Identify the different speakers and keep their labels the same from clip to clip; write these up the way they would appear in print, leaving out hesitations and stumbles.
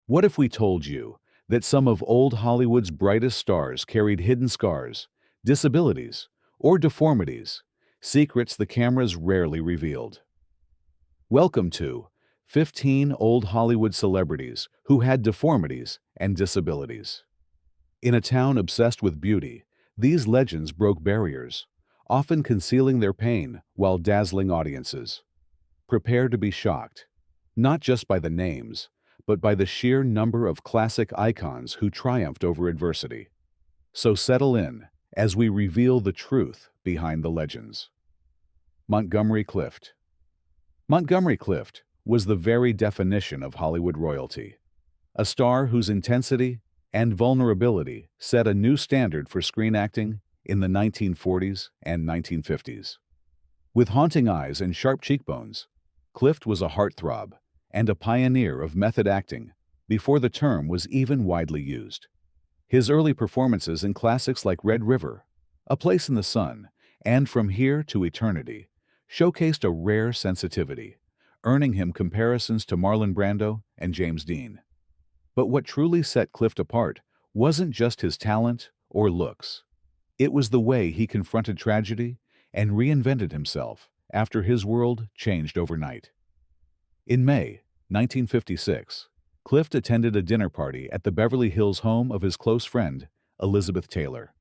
Speaker 1: What if we told you that some of old Hollywood's brightest stars carried hidden scars, disabilities, or deformities, secrets the cameras rarely revealed? Welcome to 15 Old Hollywood Celebrities Who Had Deformities and Disabilities. In a town obsessed with beauty, these legends broke barriers, often concealing their pain while dazzling audiences. Prepare to be shocked, not just by the names, but by the sheer number of classic icons who triumphed over adversity. So settle in as we reveal the truth behind the legends. Montgomery Clift. Montgomery Clift was the very definition of Hollywood royalty, a star whose intensity and vulnerability set a new standard for screen acting in the 1940s and 1950s. With haunting eyes and sharp cheekbones, Clift was a heartthrob and a pioneer of method acting before the term was even widely used. His early performances in classics like Red River, A Place in the Sun, and From Here to Eternity showcased a rare sensitivity, earning him comparisons to Marlon Brando and James Dean. But what truly set Clift apart wasn't just his talent or looks. It was the way he confronted tragedy and reinvented himself after his world changed overnight. In May 1956, Clift attended a dinner party at the Beverly Hills home of his close friend, Elizabeth Taylor.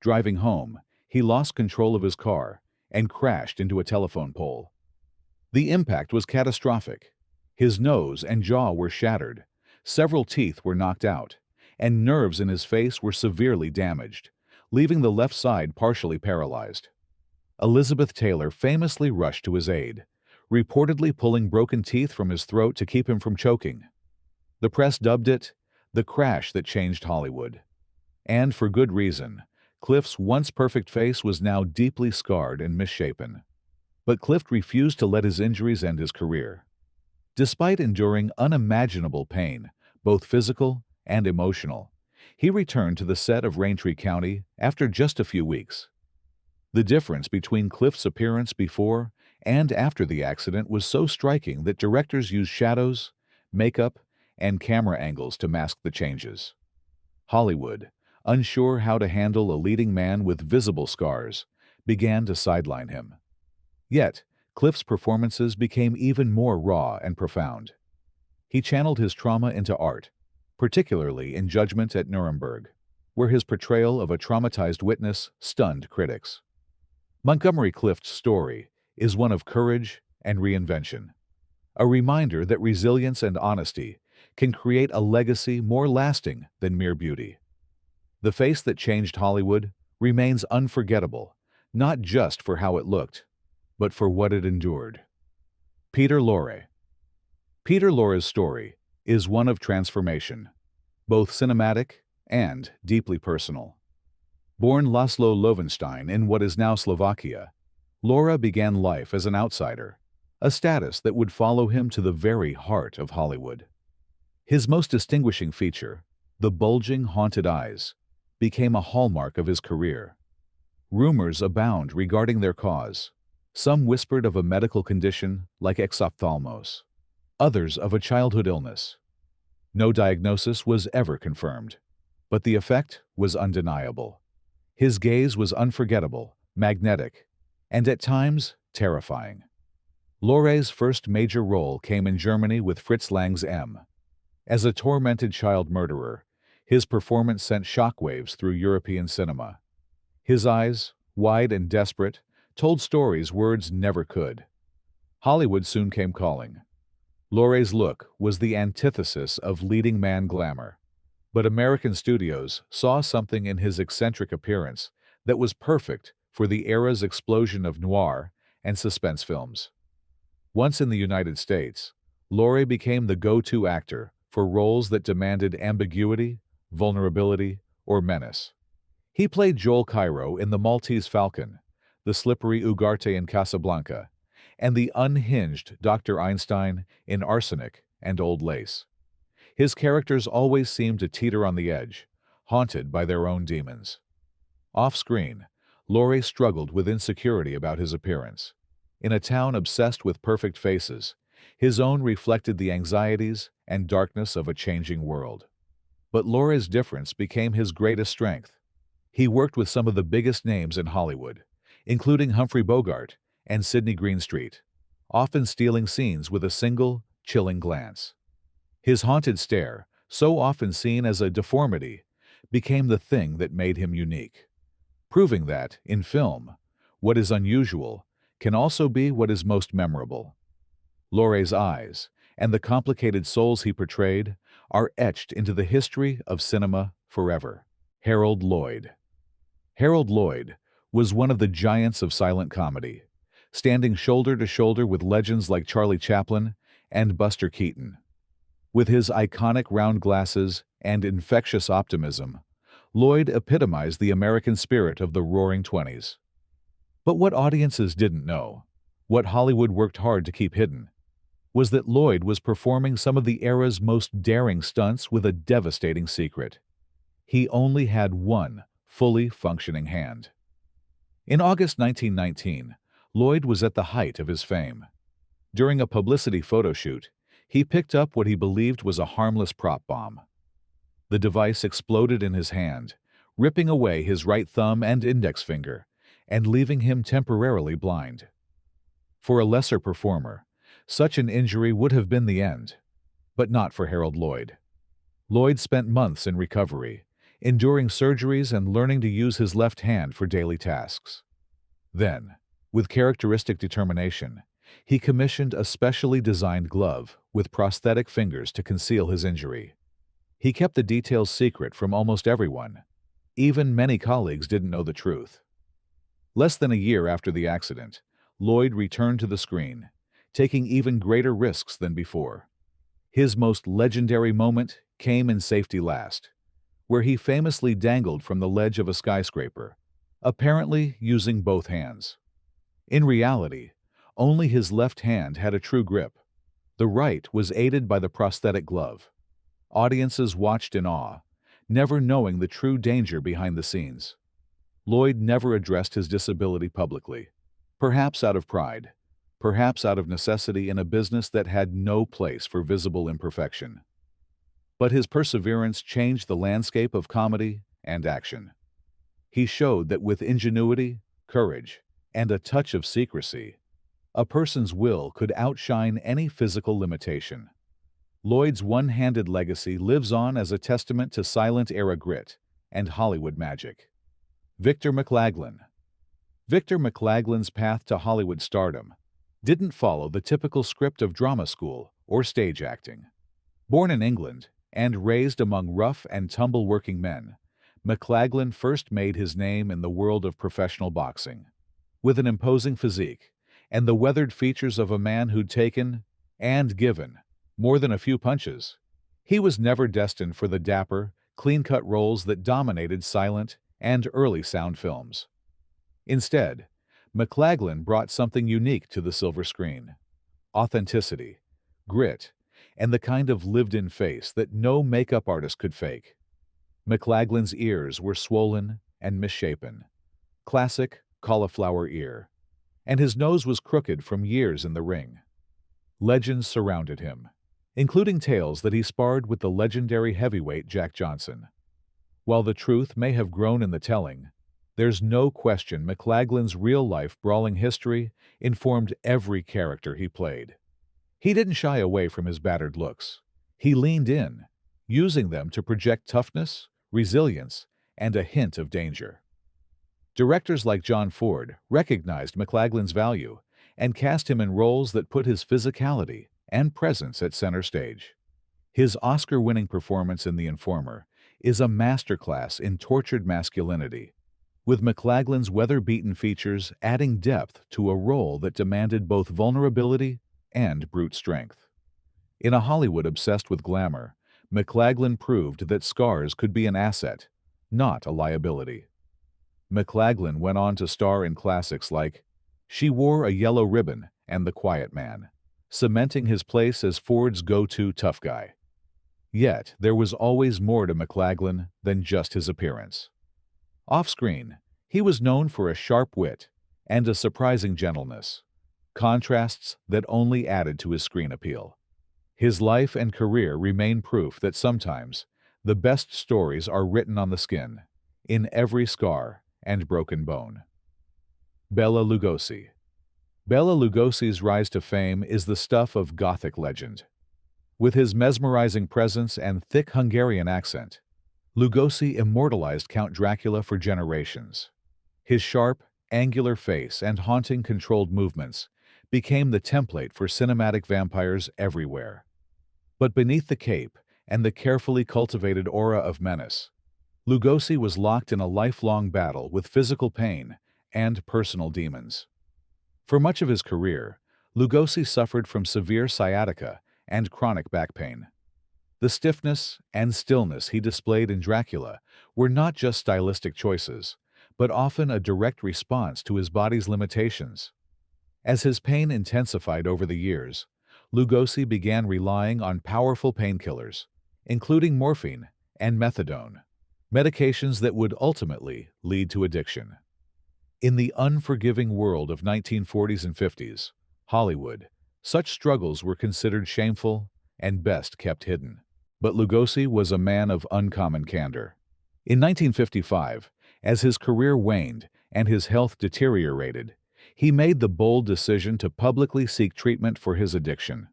Speaker 1: Driving home, he lost control of his car and crashed into a telephone pole. The impact was catastrophic. His nose and jaw were shattered, several teeth were knocked out, and nerves in his face were severely damaged, leaving the left side partially paralyzed. Elizabeth Taylor famously rushed to his aid, reportedly pulling broken teeth from his throat to keep him from choking. The press dubbed it the crash that changed Hollywood. And for good reason. Clift's once perfect face was now deeply scarred and misshapen. But Clift refused to let his injuries end his career. Despite enduring unimaginable pain, both physical and emotional, he returned to the set of Raintree County after just a few weeks. The difference between Clift's appearance before and after the accident was so striking that directors used shadows, makeup, and camera angles to mask the changes. Hollywood, unsure how to handle a leading man with visible scars, began to sideline him. Yet, Clift's performances became even more raw and profound. He channeled his trauma into art, particularly in Judgment at Nuremberg, where his portrayal of a traumatized witness stunned critics. Montgomery Clift's story is one of courage and reinvention, a reminder that resilience and honesty can create a legacy more lasting than mere beauty. The face that changed Hollywood remains unforgettable, not just for how it looked, but for what it endured. Peter Lorre. Peter Lorre's story is one of transformation, both cinematic and deeply personal. Born Laszlo Lovenstein in what is now Slovakia, Lorre began life as an outsider, a status that would follow him to the very heart of Hollywood. His most distinguishing feature, the bulging, haunted eyes, became a hallmark of his career. Rumors abound regarding their cause. Some whispered of a medical condition like exophthalmos, others of a childhood illness. No diagnosis was ever confirmed, but the effect was undeniable. His gaze was unforgettable, magnetic, and at times terrifying. Lorre's first major role came in Germany with Fritz Lang's M. As a tormented child murderer, his performance sent shockwaves through European cinema. His eyes, wide and desperate, told stories words never could. Hollywood soon came calling. Lorre's look was the antithesis of leading man glamour, but American studios saw something in his eccentric appearance that was perfect for the era's explosion of noir and suspense films. Once in the United States, Lorre became the go-to actor for roles that demanded ambiguity, vulnerability, or menace. He played Joel Cairo in The Maltese Falcon, the slippery Ugarte in Casablanca, and the unhinged Dr. Einstein in Arsenic and Old Lace. His characters always seemed to teeter on the edge, haunted by their own demons. Off-screen, Lorre struggled with insecurity about his appearance. In a town obsessed with perfect faces, His own reflected the anxieties and darkness of a changing world. But Lorre's difference became his greatest strength. He worked with some of the biggest names in Hollywood, including Humphrey Bogart and Sidney Greenstreet, often stealing scenes with a single, chilling glance. His haunted stare, so often seen as a deformity, became the thing that made him unique, proving that, in film, what is unusual can also be what is most memorable. Lorre's eyes, and the complicated souls he portrayed, are etched into the history of cinema forever. Harold Lloyd. Harold Lloyd was one of the giants of silent comedy, standing shoulder to shoulder with legends like Charlie Chaplin and Buster Keaton. With his iconic round glasses and infectious optimism, Lloyd epitomized the American spirit of the Roaring Twenties. But what audiences didn't know, what Hollywood worked hard to keep hidden, was that Lloyd was performing some of the era's most daring stunts with a devastating secret. He only had one fully functioning hand. In August 1919, Lloyd was at the height of his fame. During a publicity photo shoot, he picked up what he believed was a harmless prop bomb. The device exploded in his hand, ripping away his right thumb and index finger, and leaving him temporarily blind. For a lesser performer, such an injury would have been the end, but not for Harold Lloyd. Lloyd spent months in recovery, enduring surgeries and learning to use his left hand for daily tasks. Then, with characteristic determination, he commissioned a specially designed glove with prosthetic fingers to conceal his injury. He kept the details secret from almost everyone. Even many colleagues didn't know the truth. Less than a year after the accident, Lloyd returned to the screen, taking even greater risks than before. His most legendary moment came in Safety Last, where he famously dangled from the ledge of a skyscraper, apparently using both hands. In reality, only his left hand had a true grip. The right was aided by the prosthetic glove. Audiences watched in awe, never knowing the true danger behind the scenes. Lloyd never addressed his disability publicly, perhaps out of pride, perhaps out of necessity in a business that had no place for visible imperfection. But his perseverance changed the landscape of comedy and action. He showed that with ingenuity, courage, and a touch of secrecy, a person's will could outshine any physical limitation. Lloyd's one-handed legacy lives on as a testament to silent-era grit and Hollywood magic. Victor McLaglin. Victor McLaglin's path to Hollywood stardom didn't follow the typical script of drama school or stage acting. Born in England and raised among rough and tumble working men, McLaglin first made his name in the world of professional boxing. With an imposing physique and the weathered features of a man who'd taken and given more than a few punches, he was never destined for the dapper, clean-cut roles that dominated silent and early sound films. Instead, McLaglin brought something unique to the silver screen: authenticity, grit, and the kind of lived-in face that no makeup artist could fake. McLaglin's ears were swollen and misshapen, classic cauliflower ear, and his nose was crooked from years in the ring. Legends surrounded him, including tales that he sparred with the legendary heavyweight Jack Johnson. While the truth may have grown in the telling, there's no question McLaglin's real-life brawling history informed every character he played. He didn't shy away from his battered looks. He leaned in, using them to project toughness, resilience, and a hint of danger. Directors like John Ford recognized McLaglin's value and cast him in roles that put his physicality and presence at center stage. His Oscar-winning performance in The Informer is a masterclass in tortured masculinity, with McLaglin's weather-beaten features adding depth to a role that demanded both vulnerability and brute strength. In a Hollywood obsessed with glamour, McLaglin proved that scars could be an asset, not a liability. McLaglin went on to star in classics like She Wore a Yellow Ribbon and The Quiet Man, cementing his place as Ford's go-to tough guy. Yet, there was always more to McLaglin than just his appearance. Off-screen, he was known for a sharp wit and a surprising gentleness. contrasts that only added to his screen appeal. His life and career remain proof that sometimes the best stories are written on the skin, in every scar and broken bone. Bela Lugosi. Bela Lugosi's rise to fame is the stuff of Gothic legend. With his mesmerizing presence and thick Hungarian accent, Lugosi immortalized Count Dracula for generations. His sharp, angular face and haunting controlled movements became the template for cinematic vampires everywhere. But beneath the cape and the carefully cultivated aura of menace, Lugosi was locked in a lifelong battle with physical pain and personal demons. For much of his career, Lugosi suffered from severe sciatica and chronic back pain. The stiffness and stillness he displayed in Dracula were not just stylistic choices, but often a direct response to his body's limitations. As his pain intensified over the years, Lugosi began relying on powerful painkillers, including morphine and methadone, medications that would ultimately lead to addiction. In the unforgiving world of 1940s and 50s, Hollywood, such struggles were considered shameful and best kept hidden. But Lugosi was a man of uncommon candor. In 1955, as his career waned and his health deteriorated, he made the bold decision to publicly seek treatment for his addiction.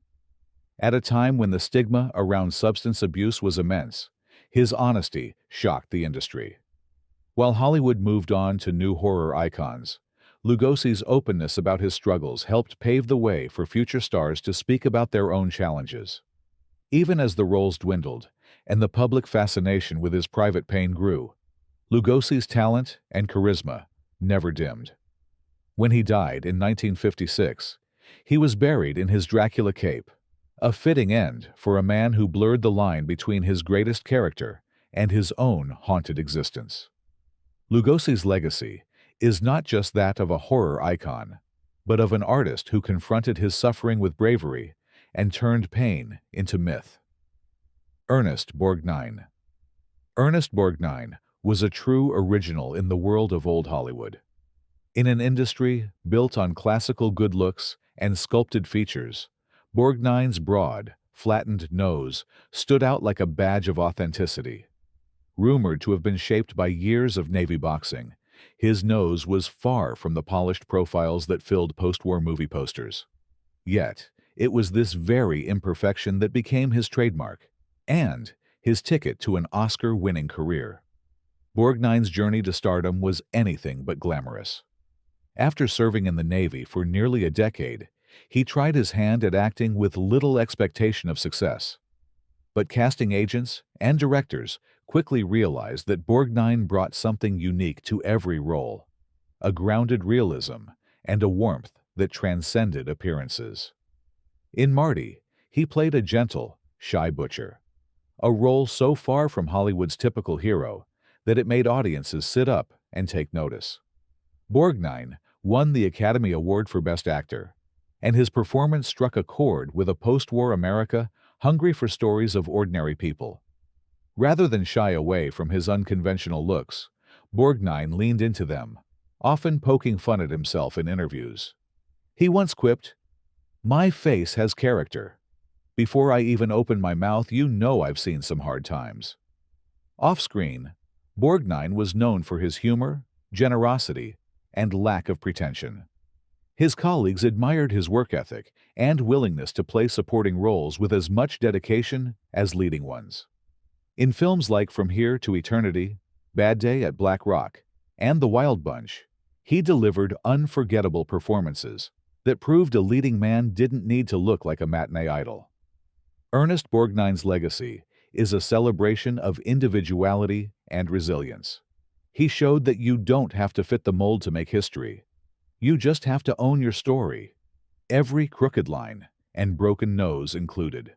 Speaker 1: At a time when the stigma around substance abuse was immense, his honesty shocked the industry. While Hollywood moved on to new horror icons, Lugosi's openness about his struggles helped pave the way for future stars to speak about their own challenges. Even as the roles dwindled and the public fascination with his private pain grew, Lugosi's talent and charisma never dimmed. When he died in 1956, he was buried in his Dracula cape, a fitting end for a man who blurred the line between his greatest character and his own haunted existence. Lugosi's legacy is not just that of a horror icon, but of an artist who confronted his suffering with bravery and turned pain into myth. Ernest Borgnine. Ernest Borgnine was a true original in the world of old Hollywood. In an industry built on classical good looks and sculpted features, Borgnine's broad, flattened nose stood out like a badge of authenticity. Rumored to have been shaped by years of Navy boxing, his nose was far from the polished profiles that filled post-war movie posters. Yet, it was this very imperfection that became his trademark and his ticket to an Oscar-winning career. Borgnine's journey to stardom was anything but glamorous. After serving in the Navy for nearly a decade, he tried his hand at acting with little expectation of success. But casting agents and directors quickly realized that Borgnine brought something unique to every role, a grounded realism and a warmth that transcended appearances. In Marty, he played a gentle, shy butcher, a role so far from Hollywood's typical hero that it made audiences sit up and take notice. Borgnine won the Academy Award for Best Actor, and his performance struck a chord with a post-war America hungry for stories of ordinary people. Rather than shy away from his unconventional looks, Borgnine leaned into them, often poking fun at himself in interviews. He once quipped, "My face has character. Before I even open my mouth, you know I've seen some hard times." Off-screen, Borgnine was known for his humor, generosity, and lack of pretension. His colleagues admired his work ethic and willingness to play supporting roles with as much dedication as leading ones. In films like From Here to Eternity, Bad Day at Black Rock, and The Wild Bunch, he delivered unforgettable performances that proved a leading man didn't need to look like a matinee idol. Ernest Borgnine's legacy is a celebration of individuality and resilience. He showed that you don't have to fit the mold to make history. You just have to own your story, every crooked line and broken nose included.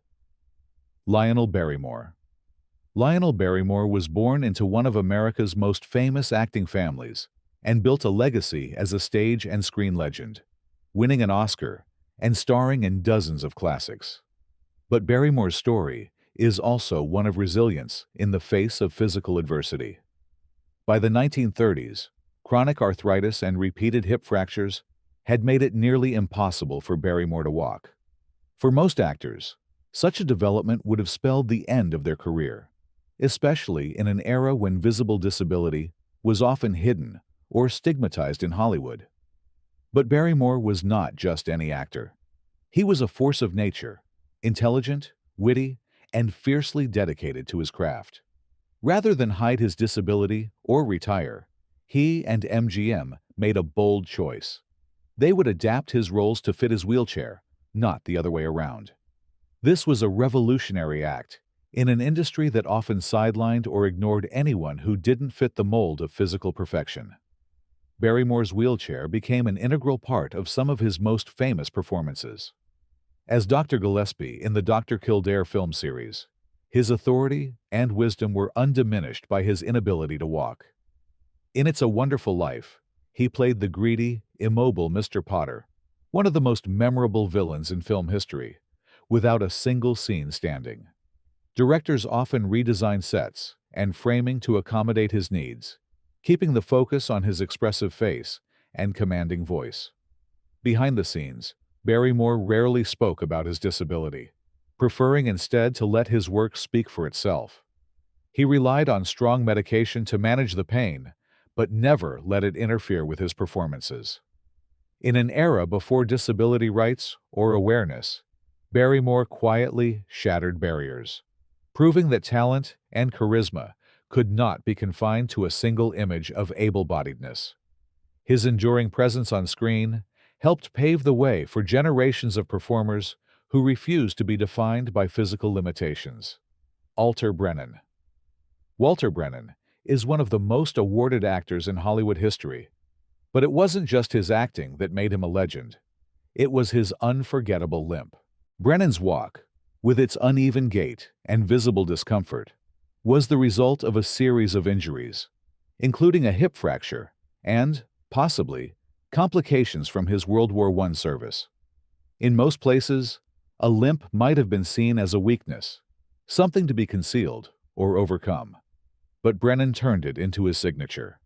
Speaker 1: Lionel Barrymore. Lionel Barrymore was born into one of America's most famous acting families and built a legacy as a stage and screen legend, winning an Oscar and starring in dozens of classics. But Barrymore's story is also one of resilience in the face of physical adversity. By the 1930s, chronic arthritis and repeated hip fractures had made it nearly impossible for Barrymore to walk. For most actors, such a development would have spelled the end of their career, especially in an era when visible disability was often hidden or stigmatized in Hollywood. But Barrymore was not just any actor. He was a force of nature, intelligent, witty, and fiercely dedicated to his craft. Rather than hide his disability or retire, he and MGM made a bold choice. They would adapt his roles to fit his wheelchair, not the other way around. This was a revolutionary act in an industry that often sidelined or ignored anyone who didn't fit the mold of physical perfection. Barrymore's wheelchair became an integral part of some of his most famous performances. As Dr. Gillespie in the Dr. Kildare film series, his authority and wisdom were undiminished by his inability to walk. In It's a Wonderful Life, he played the greedy, immobile Mr. Potter, one of the most memorable villains in film history, without a single scene standing. Directors often redesigned sets and framing to accommodate his needs, keeping the focus on his expressive face and commanding voice. Behind the scenes, Barrymore rarely spoke about his disability, preferring instead to let his work speak for itself. He relied on strong medication to manage the pain, but never let it interfere with his performances. In an era before disability rights or awareness, Barrymore quietly shattered barriers, proving that talent and charisma could not be confined to a single image of able-bodiedness. His enduring presence on screen helped pave the way for generations of performers who refused to be defined by physical limitations. Brennan. Walter Brennan is one of the most awarded actors in Hollywood history, but it wasn't just his acting that made him a legend. It was his unforgettable limp. Brennan's walk, with its uneven gait and visible discomfort, was the result of a series of injuries, including a hip fracture and, possibly, complications from his World War I service. In most places, a limp might have been seen as a weakness, something to be concealed or overcome. But Brennan turned it into his signature.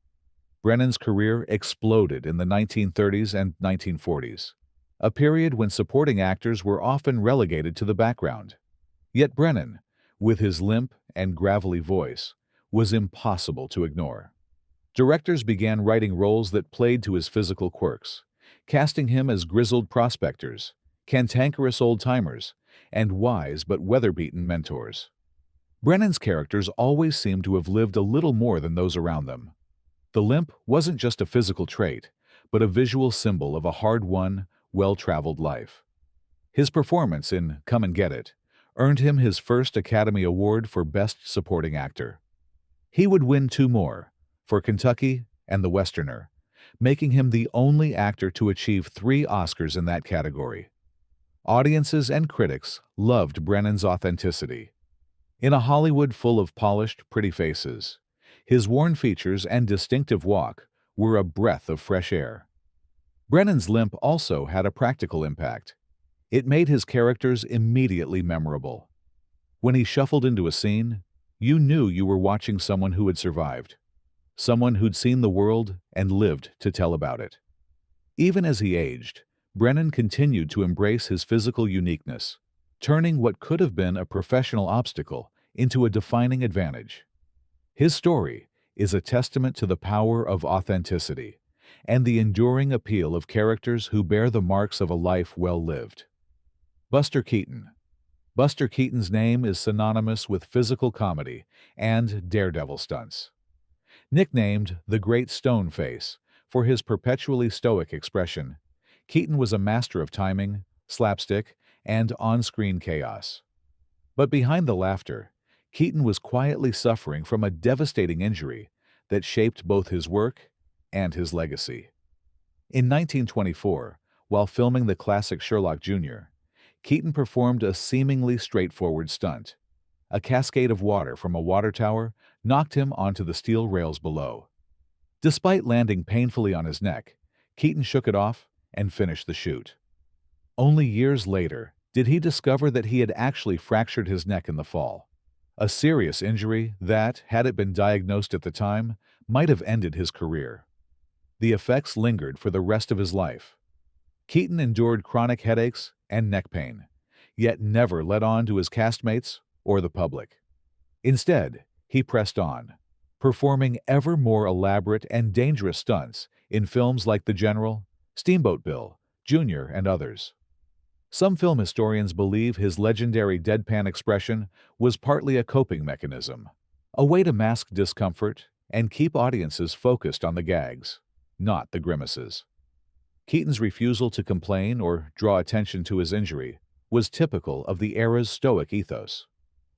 Speaker 1: Brennan's career exploded in the 1930s and 1940s, a period when supporting actors were often relegated to the background. Yet Brennan, with his limp and gravelly voice, was impossible to ignore. Directors began writing roles that played to his physical quirks, casting him as grizzled prospectors, cantankerous old-timers, and wise but weather-beaten mentors. Brennan's characters always seemed to have lived a little more than those around them. The limp wasn't just a physical trait, but a visual symbol of a hard-won, well-traveled life. His performance in Come and Get It earned him his first Academy Award for Best Supporting Actor. He would win 2 more, for Kentucky and The Westerner, making him the only actor to achieve 3 Oscars in that category. Audiences and critics loved Brennan's authenticity. In a Hollywood full of polished, pretty faces, his worn features and distinctive walk were a breath of fresh air. Brennan's limp also had a practical impact. It made his characters immediately memorable. When he shuffled into a scene, you knew you were watching someone who had survived, someone who'd seen the world and lived to tell about it. Even as he aged, Brennan continued to embrace his physical uniqueness, turning what could have been a professional obstacle into a defining advantage. His story is a testament to the power of authenticity and the enduring appeal of characters who bear the marks of a life well lived. Buster Keaton. Buster Keaton's name is synonymous with physical comedy and daredevil stunts. Nicknamed the Great Stone Face for his perpetually stoic expression, Keaton was a master of timing, slapstick, and on-screen chaos. But behind the laughter, Keaton was quietly suffering from a devastating injury that shaped both his work and his legacy. In 1924, while filming the classic Sherlock Jr., Keaton performed a seemingly straightforward stunt. A cascade of water from a water tower knocked him onto the steel rails below. Despite landing painfully on his neck, Keaton shook it off and finished the shoot. Only years later did he discover that he had actually fractured his neck in the fall, a serious injury that, had it been diagnosed at the time, might have ended his career. The effects lingered for the rest of his life, Katon endured chronic headaches and neck pain, yet never let on to his castmates or the public. Instead, he pressed on, performing ever more elaborate and dangerous stunts in films like The General, Steamboat Bill, Jr., and others. Some film historians believe his legendary deadpan expression was partly a coping mechanism, a way to mask discomfort and keep audiences focused on the gags, not the grimaces. Keaton's refusal to complain or draw attention to his injury was typical of the era's stoic ethos.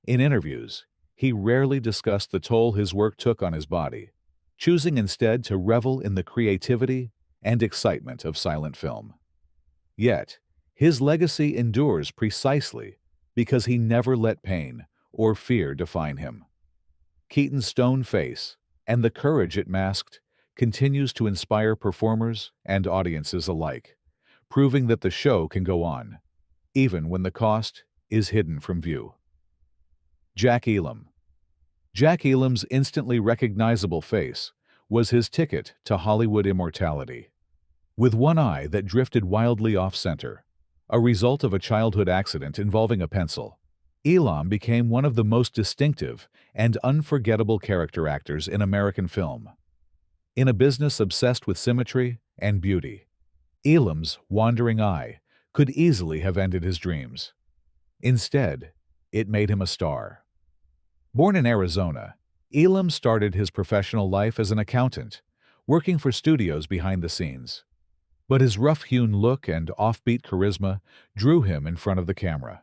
Speaker 1: In interviews, he rarely discussed the toll his work took on his body, choosing instead to revel in the creativity and excitement of silent film. Yet, his legacy endures precisely because he never let pain or fear define him. Keaton's stone face and the courage it masked continues to inspire performers and audiences alike, proving that the show can go on, even when the cost is hidden from view. Jack Elum. Jack Elum's instantly recognizable face was his ticket to Hollywood immortality. With one eye that drifted wildly off-center, a result of a childhood accident involving a pencil, Elum became one of the most distinctive and unforgettable character actors in American film. In a business obsessed with symmetry and beauty, Elum's wandering eye could easily have ended his dreams. Instead, it made him a star. Born in Arizona, Elum started his professional life as an accountant, working for studios behind the scenes. But his rough-hewn look and offbeat charisma drew him in front of the camera.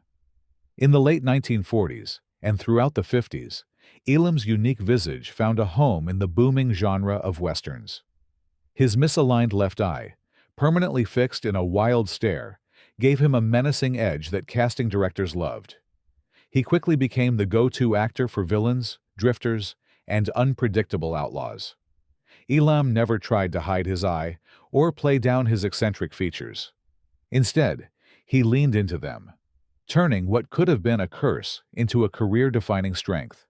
Speaker 1: In the late 1940s and throughout the 50s, Elum's unique visage found a home in the booming genre of westerns. His misaligned left eye, permanently fixed in a wild stare, gave him a menacing edge that casting directors loved. He quickly became the go-to actor for villains, drifters, and unpredictable outlaws. Elum never tried to hide his eye or play down his eccentric features. Instead, he leaned into them, turning what could have been a curse into a career-defining strength.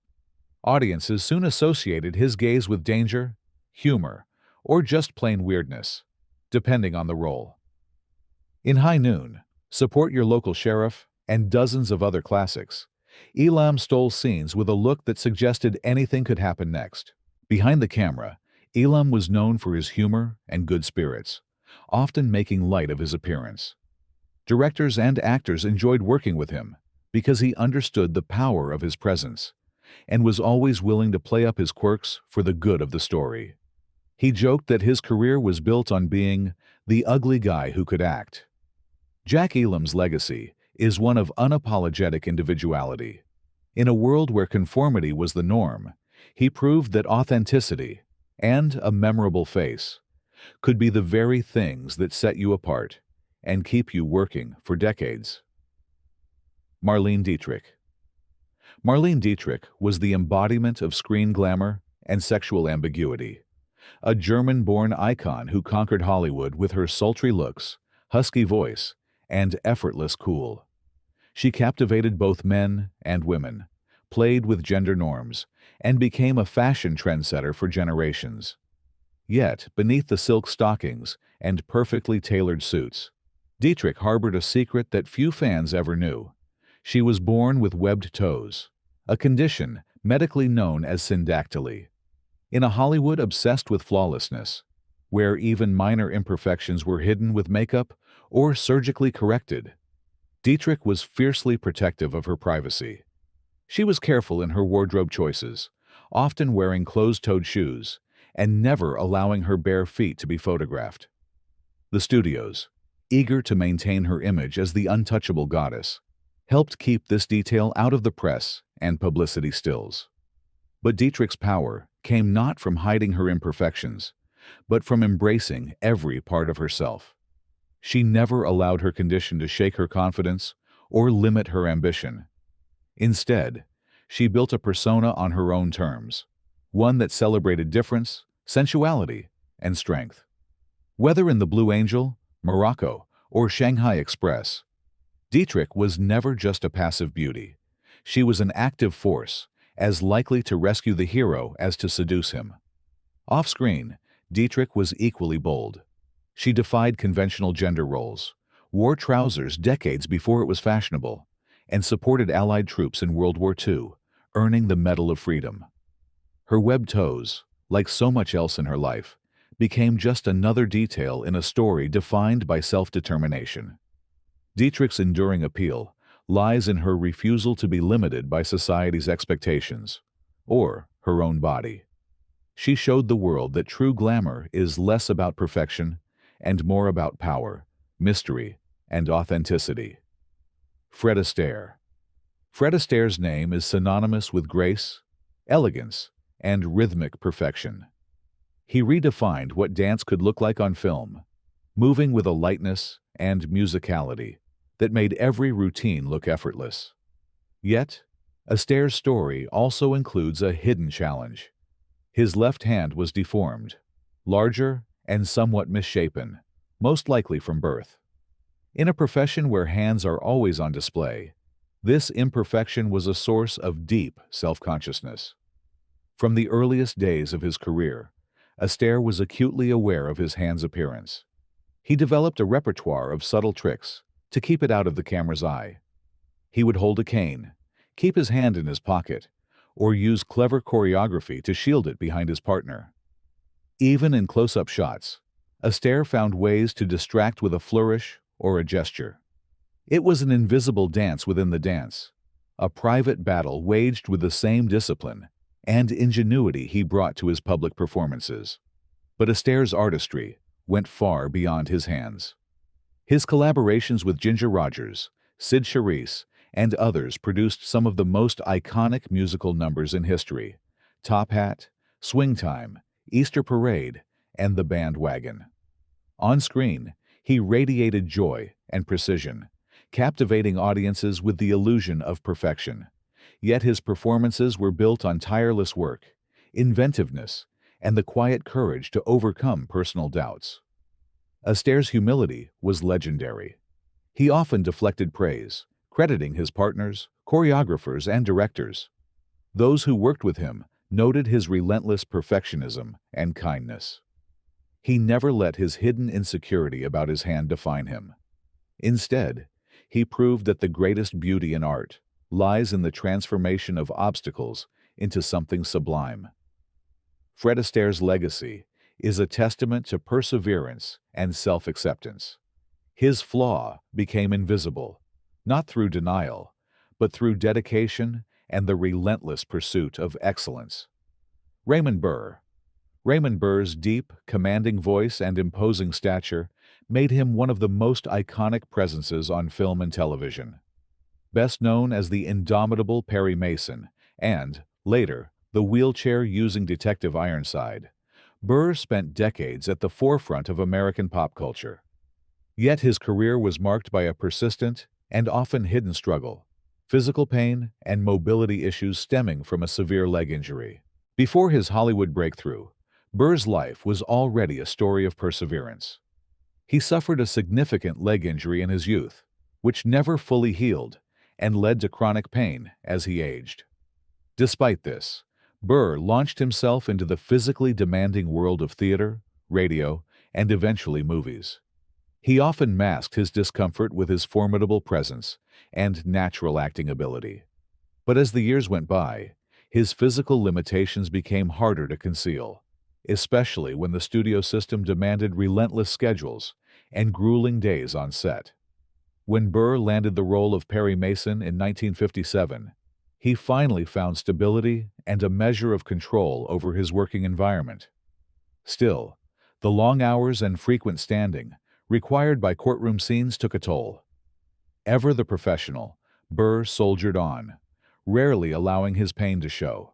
Speaker 1: Audiences soon associated his gaze with danger, humor, or just plain weirdness, depending on the role. In High Noon, Support Your Local Sheriff, and dozens of other classics, Elum stole scenes with a look that suggested anything could happen next. Behind the camera, Elum was known for his humor and good spirits, often making light of his appearance. Directors and actors enjoyed working with him because he understood the power of his presence and was always willing to play up his quirks for the good of the story. He joked that his career was built on being the ugly guy who could act. Jack Elum's legacy is one of unapologetic individuality. In a world where conformity was the norm, he proved that authenticity and a memorable face could be the very things that set you apart and keep you working for decades. Marlene Dietrich. Marlene Dietrich was the embodiment of screen glamour and sexual ambiguity, a German-born icon who conquered Hollywood with her sultry looks, husky voice, and effortless cool. She captivated both men and women, played with gender norms, and became a fashion trendsetter for generations. Yet, beneath the silk stockings and perfectly tailored suits, Dietrich harbored a secret that few fans ever knew. She was born with webbed toes, a condition medically known as syndactyly. In a Hollywood obsessed with flawlessness, where even minor imperfections were hidden with makeup or surgically corrected, Dietrich was fiercely protective of her privacy. She was careful in her wardrobe choices, often wearing closed-toed shoes and never allowing her bare feet to be photographed. The studios, eager to maintain her image as the untouchable goddess, helped keep this detail out of the press and publicity stills. But Dietrich's power came not from hiding her imperfections, but from embracing every part of herself. She never allowed her condition to shake her confidence or limit her ambition. Instead, she built a persona on her own terms, one that celebrated difference, sensuality, and strength. Whether in The Blue Angel, Morocco, or Shanghai Express, Dietrich was never just a passive beauty. She was an active force, as likely to rescue the hero as to seduce him. Off-screen, Dietrich was equally bold. She defied conventional gender roles, wore trousers decades before it was fashionable, and supported Allied troops in World War II, earning the Medal of Freedom. Her webbed toes, like so much else in her life, became just another detail in a story defined by self-determination. Dietrich's enduring appeal lies in her refusal to be limited by society's expectations, or her own body. She showed the world that true glamour is less about perfection and more about power, mystery, and authenticity. Fred Astaire. Fred Astaire's name is synonymous with grace, elegance, and rhythmic perfection. He redefined what dance could look like on film, moving with a lightness and musicality that made every routine look effortless. Yet, Astaire's story also includes a hidden challenge. His left hand was deformed, larger and somewhat misshapen, most likely from birth. In a profession where hands are always on display, this imperfection was a source of deep self-consciousness. From the earliest days of his career, Astaire was acutely aware of his hand's appearance. He developed a repertoire of subtle tricks to keep it out of the camera's eye. He would hold a cane, keep his hand in his pocket, or use clever choreography to shield it behind his partner. Even in close-up shots, Astaire found ways to distract with a flourish or a gesture. It was an invisible dance within the dance, a private battle waged with the same discipline and ingenuity he brought to his public performances. But Astaire's artistry went far beyond his hands. His collaborations with Ginger Rogers, Sid Charisse, and others produced some of the most iconic musical numbers in history: Top Hat, Swing Time, Easter Parade, and The Bandwagon. On screen, he radiated joy and precision, captivating audiences with the illusion of perfection. Yet his performances were built on tireless work, inventiveness, and the quiet courage to overcome personal doubts. Astaire's humility was legendary. He often deflected praise, crediting his partners, choreographers, and directors. Those who worked with him noted his relentless perfectionism and kindness. He never let his hidden insecurity about his hand define him. Instead, he proved that the greatest beauty in art lies in the transformation of obstacles into something sublime. Fred Astaire's legacy is a testament to perseverance and self-acceptance. His flaw became invisible, not through denial, but through dedication and the relentless pursuit of excellence. Raymond Burr. Raymond Burr's deep, commanding voice and imposing stature made him one of the most iconic presences on film and television. Best known as the indomitable Perry Mason and, later, the wheelchair-using Detective Ironside, Burr spent decades at the forefront of American pop culture. Yet his career was marked by a persistent and often hidden struggle, physical pain, and mobility issues stemming from a severe leg injury. Before his Hollywood breakthrough, Burr's life was already a story of perseverance. He suffered a significant leg injury in his youth, which never fully healed and led to chronic pain as he aged. Despite this, Burr launched himself into the physically demanding world of theater, radio, and eventually movies. He often masked his discomfort with his formidable presence and natural acting ability. But as the years went by, his physical limitations became harder to conceal, especially when the studio system demanded relentless schedules and grueling days on set. When Burr landed the role of Perry Mason in 1957, he finally found stability and a measure of control over his working environment. Still, the long hours and frequent standing required by courtroom scenes took a toll. Ever the professional, Burr soldiered on, rarely allowing his pain to show.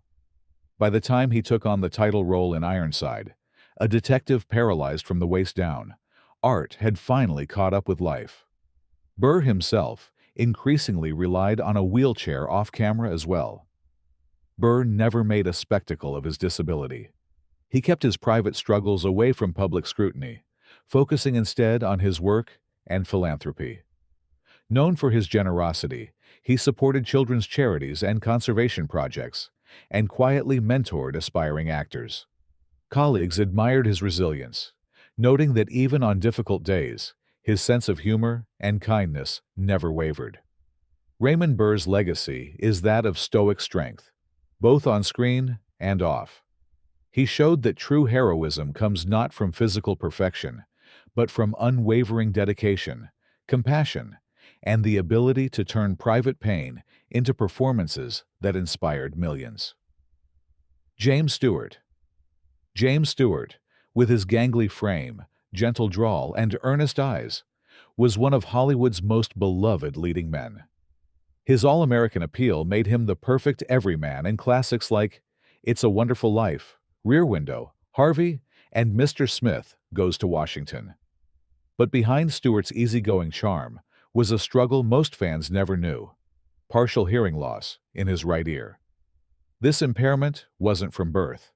Speaker 1: By the time he took on the title role in Ironside, a detective paralyzed from the waist down, art had finally caught up with life. Burr himself increasingly relied on a wheelchair off-camera as well. Burr never made a spectacle of his disability. He kept his private struggles away from public scrutiny, focusing instead on his work and philanthropy. Known for his generosity, he supported children's charities and conservation projects, and quietly mentored aspiring actors. Colleagues admired his resilience, noting that even on difficult days, his sense of humor and kindness never wavered. Raymond Burr's legacy is that of stoic strength, both on screen and off. He showed that true heroism comes not from physical perfection, but from unwavering dedication, compassion, and the ability to turn private pain into performances that inspired millions. James Stewart. James Stewart, with his gangly frame, gentle drawl, and earnest eyes, was one of Hollywood's most beloved leading men. His all-American appeal made him the perfect everyman in classics like It's a Wonderful Life, Rear Window, Harvey, and Mr. Smith Goes to Washington. But behind Stewart's easygoing charm was a struggle most fans never knew: partial hearing loss in his right ear. This impairment wasn't from birth.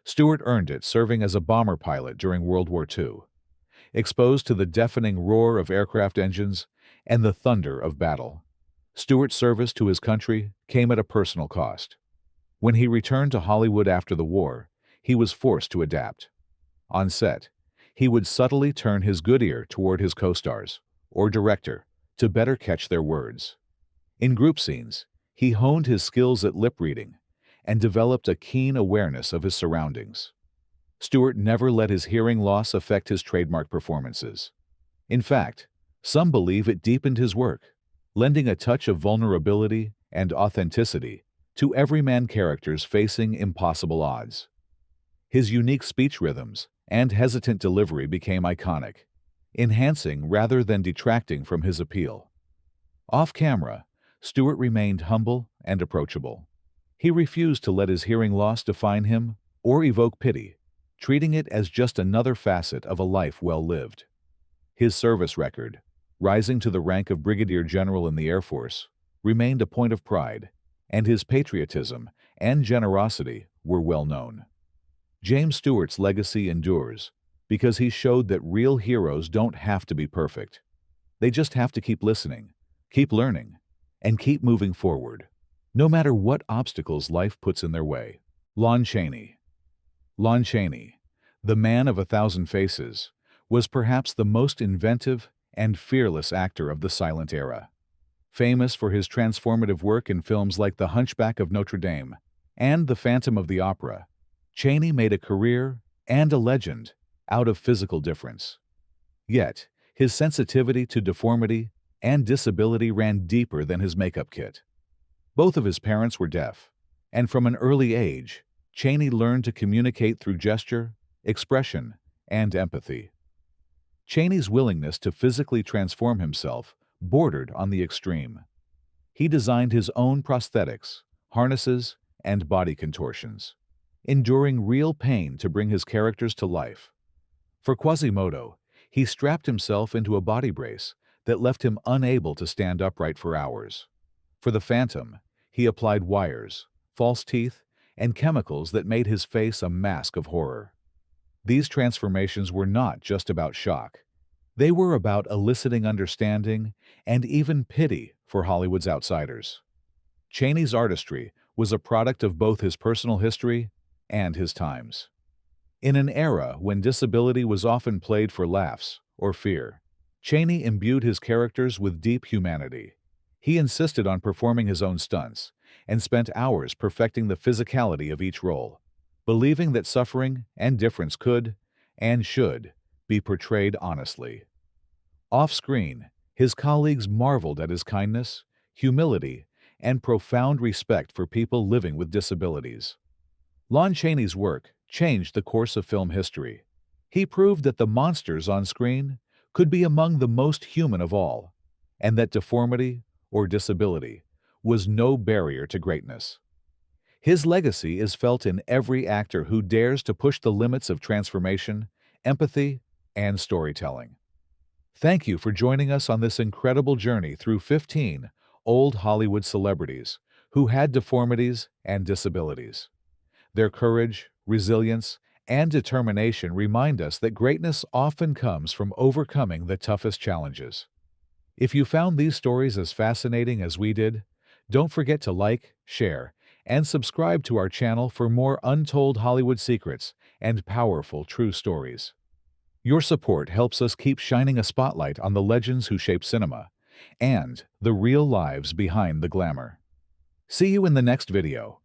Speaker 1: Stewart earned it serving as a bomber pilot during World War II. Exposed to the deafening roar of aircraft engines and the thunder of battle, Stewart's service to his country came at a personal cost. When he returned to Hollywood after the war, he was forced to adapt. On set, he would subtly turn his good ear toward his co-stars, or director, to better catch their words. In group scenes, he honed his skills at lip reading and developed a keen awareness of his surroundings. Stewart never let his hearing loss affect his trademark performances. In fact, some believe it deepened his work, lending a touch of vulnerability and authenticity to everyman characters facing impossible odds. His unique speech rhythms and hesitant delivery became iconic, enhancing rather than detracting from his appeal. Off-camera, Stewart remained humble and approachable. He refused to let his hearing loss define him or evoke pity, treating it as just another facet of a life well lived. His service record, rising to the rank of Brigadier General in the Air Force, remained a point of pride, and his patriotism and generosity were well known. James Stewart's legacy endures because he showed that real heroes don't have to be perfect. They just have to keep listening, keep learning, and keep moving forward, no matter what obstacles life puts in their way. Lon Chaney. Lon Chaney, the man of 1,000 faces, was perhaps the most inventive and fearless actor of the silent era. Famous for his transformative work in films like The Hunchback of Notre Dame and The Phantom of the Opera, Chaney made a career and a legend out of physical difference. Yet, his sensitivity to deformity and disability ran deeper than his makeup kit. Both of his parents were deaf, and from an early age, Chaney learned to communicate through gesture, expression, and empathy. Chaney's willingness to physically transform himself bordered on the extreme. He designed his own prosthetics, harnesses, and body contortions, enduring real pain to bring his characters to life. For Quasimodo, he strapped himself into a body brace that left him unable to stand upright for hours. For the Phantom, he applied wires, false teeth, and chemicals that made his face a mask of horror. These transformations were not just about shock. They were about eliciting understanding and even pity for Hollywood's outsiders. Chaney's artistry was a product of both his personal history and his times. In an era when disability was often played for laughs or fear, Chaney imbued his characters with deep humanity. He insisted on performing his own stunts and spent hours perfecting the physicality of each role, believing that suffering and difference could, and should, be portrayed honestly. Off-screen, his colleagues marveled at his kindness, humility, and profound respect for people living with disabilities. Lon Chaney's work changed the course of film history. He proved that the monsters on screen could be among the most human of all, and that deformity or disability was no barrier to greatness. His legacy is felt in every actor who dares to push the limits of transformation, empathy, and storytelling. Thank you for joining us on this incredible journey through 15 old Hollywood celebrities who had deformities and disabilities. Their courage, resilience, and determination remind us that greatness often comes from overcoming the toughest challenges. If you found these stories as fascinating as we did, don't forget to like, share, and subscribe to our channel for more untold Hollywood secrets and powerful true stories. Your support helps us keep shining a spotlight on the legends who shape cinema and the real lives behind the glamour. See you in the next video.